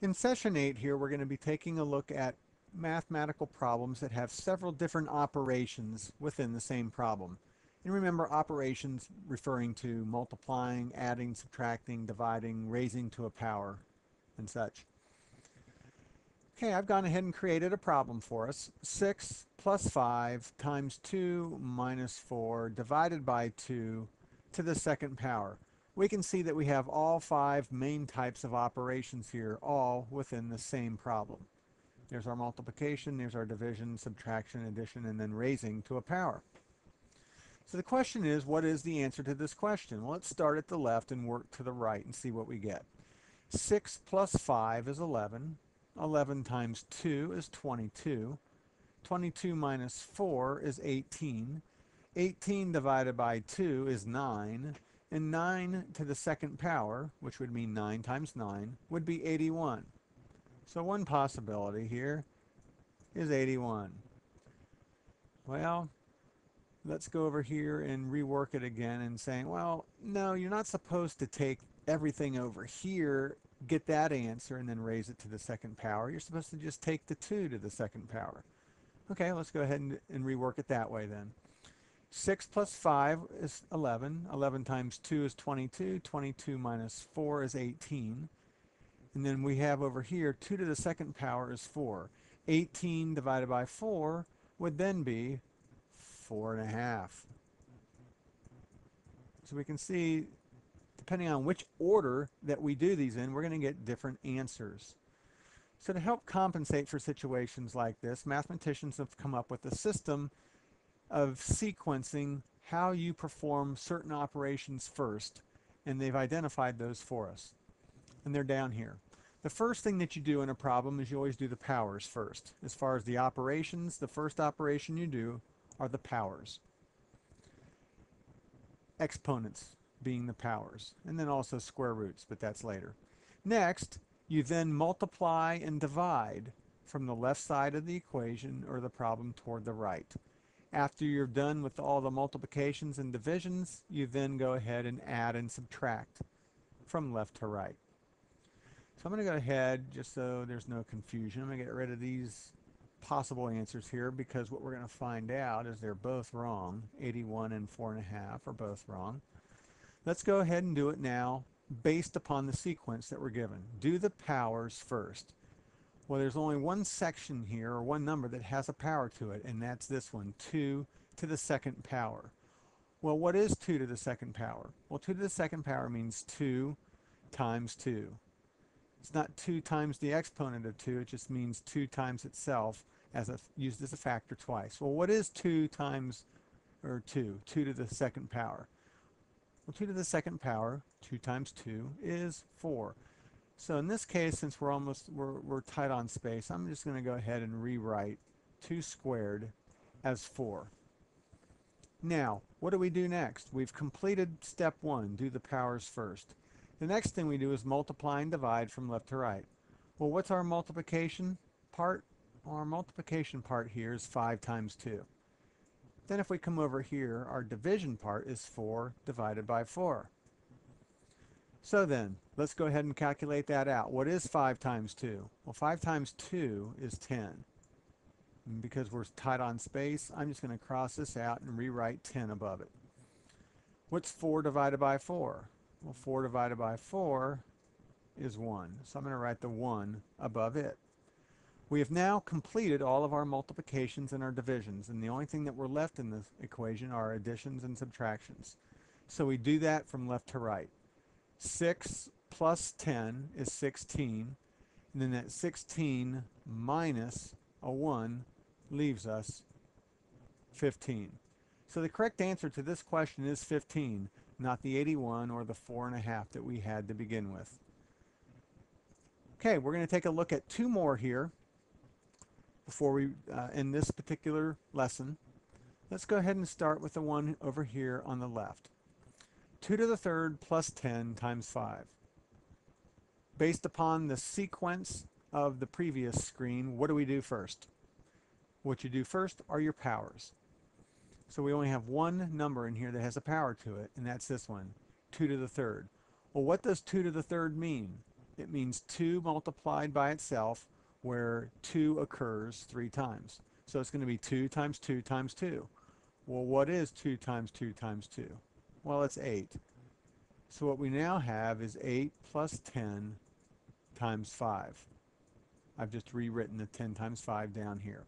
In session 8 here, we're going to be taking a look at mathematical problems that have several different operations within the same problem. And remember, operations referring to multiplying, adding, subtracting, dividing, raising to a power, and such. Okay, I've gone ahead and created a problem for us. 6 plus 5 times 2 minus 4 divided by 2 to the second power. We can see that we have all 5 main types of operations here, all within the same problem. There's our multiplication, there's our division, subtraction, addition, and then raising to a power. So the question is, what is the answer to this question? Well, let's start at the left and work to the right and see what we get. 6 plus 5 is 11. 11 times 2 is 22. 22 minus 4 is 18. 18 divided by 2 is 9. And 9 to the second power, which would mean 9 times 9, would be 81. So one possibility here is 81. Well, let's go over here and rework it again and saying, well, no, you're not supposed to take everything over here, get that answer, and then raise it to the second power. You're supposed to just take the 2 to the second power. Okay, let's go ahead and rework it that way then. 6 plus 5 is 11. 11 times 2 is 22. 22 minus 4 is 18. And then we have over here 2 to the second power is 4. 18 divided by 4 would then be 4.5. So we can see, depending on which order that we do these in, we're going to get different answers. So to help compensate for situations like this, mathematicians have come up with a system of sequencing how you perform certain operations first, and they've identified those for us. And they're down here. The first thing that you do in a problem is you always do the powers first. As far as the operations, the first operation you do are the powers. Exponents being the powers, and then also square roots, but that's later. Next, you then multiply and divide from the left side of the equation or the problem toward the right. After you're done with all the multiplications and divisions, you then go ahead and add and subtract from left to right. So I'm going to go ahead, just so there's no confusion, I'm going to get rid of these possible answers here, because what we're going to find out is they're both wrong. 81 and 4.5 are both wrong. Let's go ahead and do it now based upon the sequence that we're given. Do the powers first. Well, there's only one section here, or one number that has a power to it, and that's this one, 2 to the second power. Well, what is 2 to the second power? Well, 2 to the second power means 2 times 2. It's not 2 times the exponent of 2, it just means 2 times itself, used as a factor twice. Well, what is 2 times, or 2? 2 to the second power. Well, 2 to the second power, 2 times 2, is 4. So in this case, since we're tight on space, I'm just going to go ahead and rewrite 2 squared as 4. Now, what do we do next? We've completed step 1, do the powers first. The next thing we do is multiply and divide from left to right. Well, what's our multiplication part? Well, our multiplication part here is 5 times 2. Then if we come over here, our division part is 4 divided by 4. So then, let's go ahead and calculate that out. What is 5 times 2? Well, 5 times 2 is 10. And because we're tight on space, I'm just going to cross this out and rewrite 10 above it. What's 4 divided by 4? Well, 4 divided by 4 is 1. So I'm going to write the 1 above it. We have now completed all of our multiplications and our divisions, and the only thing that we're left in this equation are additions and subtractions. So we do that from left to right. 6 plus 10 is 16, and then that 16 minus a 1 leaves us 15. So the correct answer to this question is 15, not the 81 or the 4.5 that we had to begin with. Okay, we're going to take a look at 2 more here before we end this particular lesson. Let's go ahead and start with the one over here on the left. 2 to the third plus 10 times 5. Based upon the sequence of the previous screen, what do we do first? What you do first are your powers. So we only have one number in here that has a power to it, and that's this one, 2 to the third. Well, what does 2 to the third mean? It means 2 multiplied by itself, where 2 occurs 3 times. So it's going to be 2 times 2 times 2. Well, what is 2 times 2 times 2? Well, it's 8. So what we now have is 8 plus 10 times 5. I've just rewritten the 10 times 5 down here.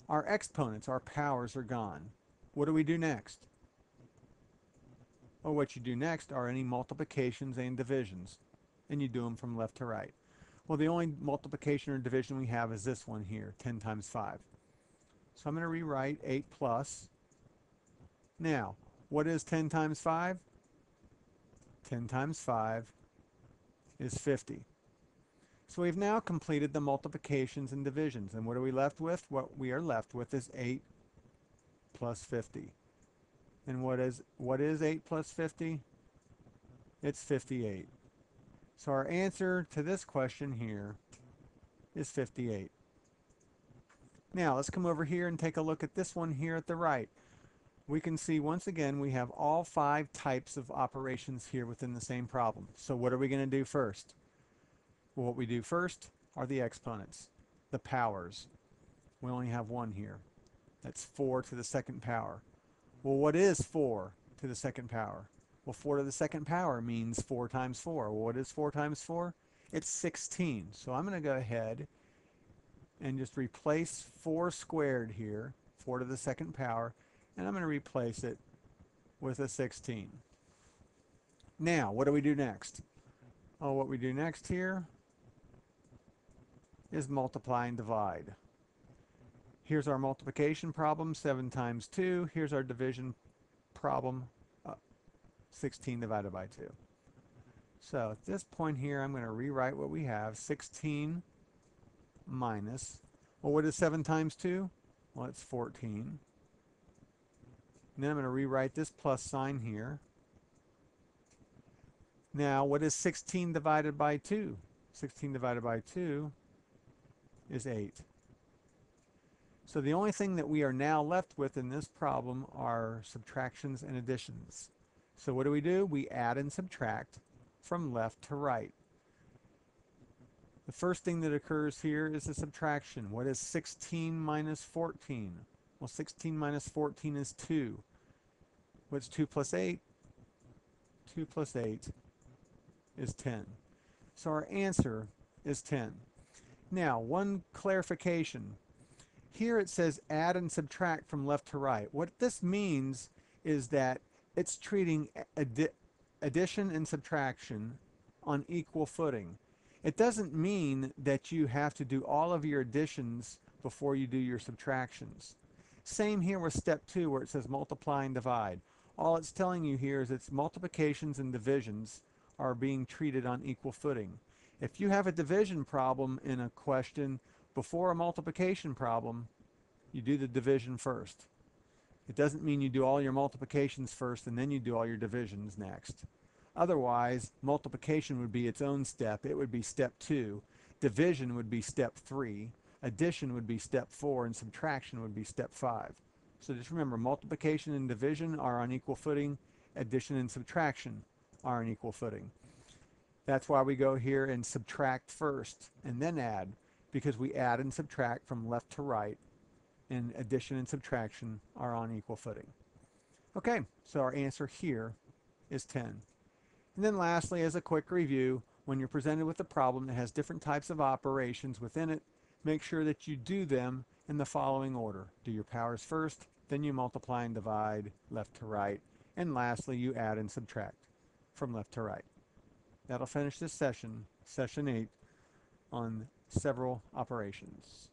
Our exponents, our powers, are gone. What do we do next? Well, what you do next are any multiplications and divisions, and you do them from left to right. Well, the only multiplication or division we have is this one here, 10 times 5. So I'm going to rewrite 8 plus. Now, what is 10 times 5? 10 times 5 is 50. So we've now completed the multiplications and divisions. And what are we left with? What we are left with is 8 plus 50. And what is 8 plus 50? It's 58. So our answer to this question here is 58. Now let's come over here and take a look at this one here at the right. We can see once again we have all 5 types of operations here within the same problem. So what are we going to do first? Well, what we do first are the exponents, the powers. We only have one here. That's 4 to the second power. Well, what is 4 to the second power? Well, 4 to the second power means 4 times 4. Well, what is 4 times 4? It's 16. So I'm going to go ahead and just replace 4 squared here, 4 to the second power, and I'm going to replace it with a 16. Now, what do we do next? Oh, what we do next here is multiply and divide. Here's our multiplication problem, 7 times 2. Here's our division problem, 16 divided by 2. So at this point here, I'm going to rewrite what we have, 16 minus, well, what is 7 times 2? Well, it's 14. And then I'm going to rewrite this plus sign here. Now, what is 16 divided by 2? 16 divided by 2 is 8. So the only thing that we are now left with in this problem are subtractions and additions. So what do? We add and subtract from left to right. The first thing that occurs here is a subtraction. What is 16 minus 14? Well, 16 minus 14 is 2. What's 2 plus 8? 2 plus 8 is 10. So our answer is 10. Now, one clarification. Here it says add and subtract from left to right. What this means is that it's treating addition and subtraction on equal footing. It doesn't mean that you have to do all of your additions before you do your subtractions. Same here with step 2 where it says multiply and divide. All it's telling you here is its multiplications and divisions are being treated on equal footing. If you have a division problem in a question before a multiplication problem, you do the division first. It doesn't mean you do all your multiplications first and then you do all your divisions next. Otherwise, multiplication would be its own step. It would be step 2. Division would be step 3. Addition would be step 4, and subtraction would be step 5. So just remember, multiplication and division are on equal footing. Addition and subtraction are on equal footing. That's why we go here and subtract first and then add, because we add and subtract from left to right, and addition and subtraction are on equal footing. Okay, so our answer here is 10. And then lastly, as a quick review, when you're presented with a problem that has different types of operations within it, make sure that you do them in the following order. Do your powers first, then you multiply and divide left to right, and lastly you add and subtract from left to right. That'll finish this session, session 8, on several operations.